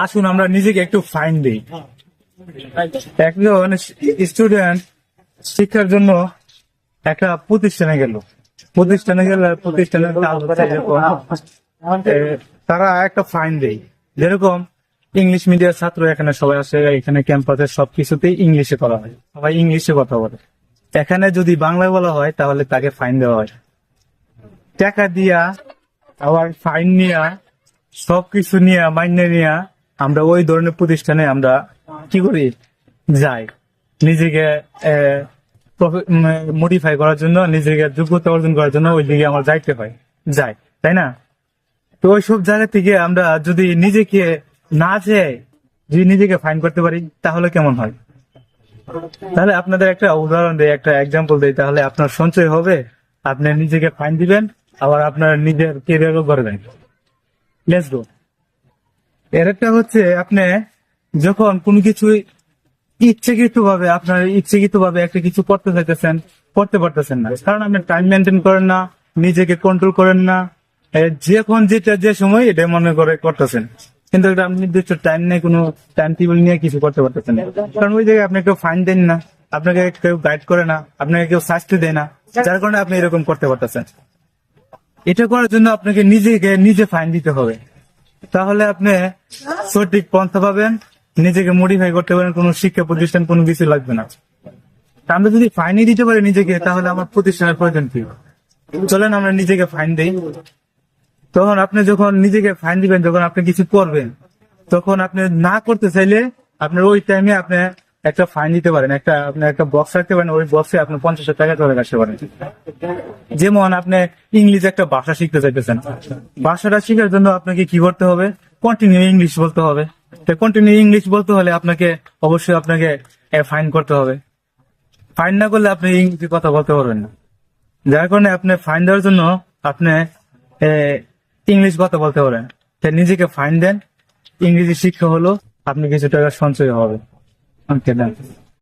আসুন আমরা নিজেকে একটু ফাইন দিই। একজন স্টুডেন্ট শিক্ষার জন্য একটা প্রতিষ্ঠানে গেল, প্রতিষ্ঠানের কাজ হচ্ছে এরকম, তারা একটা ফাইন দেয়। যেরকম ইংলিশ মিডিয়াম ছাত্র এখানে সবাই আসে, এখানে ক্যাম্পাসে সবকিছুতেই ইংলিশে করা হয়, সবাই ইংলিশে কথা বলে। এখানে যদি বাংলায় বলা হয় তাহলে তাকে ফাইন দেওয়া হয়। টাকা দিয়া আবার ফাইন নিয়া সবকিছু নিয়ে মাইনে নিয়ে আমরা ওই ধরনের প্রতিষ্ঠানে আমরা কি করি, যাই নিজেকে মডিফাই করার জন্য, নিজেকে যোগ্যতা অর্জন করার জন্য ওই দিকে আমার যাইতে হয়, যাই, তাই না? তো ওইসব জায়গা থেকে আমরা যদি নিজেকে না চাই, যদি নিজেকে ফাইন করতে পারি তাহলে কেমন হয়? তাহলে আপনাদের একটা উদাহরণ দেয়, একটা এক্সাম্পল দেয়, তাহলে আপনার সঞ্চয় হবে, আপনি নিজেকে ফাইন দিবেন, আবার আপনার নিজের কেরিয়ারও করবেন। Let's go. এর একটা হচ্ছে আপনি যখন কোনো কিছু ইচ্ছাকৃত ভাবে একটা কিছু করতে চাইতেছেন, করতে পারতেছেন না, কারণ আপনি টাইম মেনটেন করেন না, নিজেকে কন্ট্রোল করেন না, যখন যেটা যে সময় এটা মনে করে করতেছেন, কিন্তু এটা আপনি নির্দিষ্ট টাইম নেই, কোনো টাইম টেবিল নিয়ে কিছু করতে পারতেছেন না, কারণ ওই জায়গায় আপনি কেউ ফাইন দেন না, আপনাকে কেউ গাইড করে না, আপনাকে কেউ শাস্তি দেয় না, যার কারণে আপনি এরকম করতে পারতেছেন। এটা করার জন্য আপনাকে নিজে ফাইন দিতে হবে, তাহলে আপনি সঠিক পন্থা পাবেন, নিজেকে মডিফাই করতে পারেন, কোনো শিক্ষা প্রতিষ্ঠান কোনো কিছু লাগবে না। আমরা যদি ফাইনই দিতে পারি নিজেকে, তাহলে আমার প্রতিষ্ঠানের প্রয়োজন কি? চলেন আমরা নিজেকে ফাইন দিই। তখন আপনি যখন নিজেকে ফাইন দিবেন, যখন আপনি কিছু করবেন, তখন আপনি না করতে চাইলে আপনার ওই টাইমে আপনি একটা ফাইন দিতে পারেন, আপনি একটা বক্স রাখতে পারেন, ওই বক্সে আপনি 50 টাকা চলে আসতে পারেন। যেমন আপনি ইংলিশ একটা ভাষা শিখতে চাইতেছেন, ভাষাটা শেখার জন্য আপনাকে কি করতে হবে? কন্টিনিউ ইংলিশ বলতে হবে। কন্টিনিউ ইংলিশ বলতে হলে অবশ্যই আপনাকে ফাইন করতে হবে। ফাইন না করলে আপনি ইংরেজি কথা বলতে পারবেন না, যার কারণে আপনি ফাইন দেওয়ার জন্য আপনি ইংলিশ কথা বলতে পারেন। তাই নিজেকে ফাইন দেন, ইংরেজি শিক্ষা হলো, আপনি কিছু টাকা সঞ্চয় হবে। ওকে,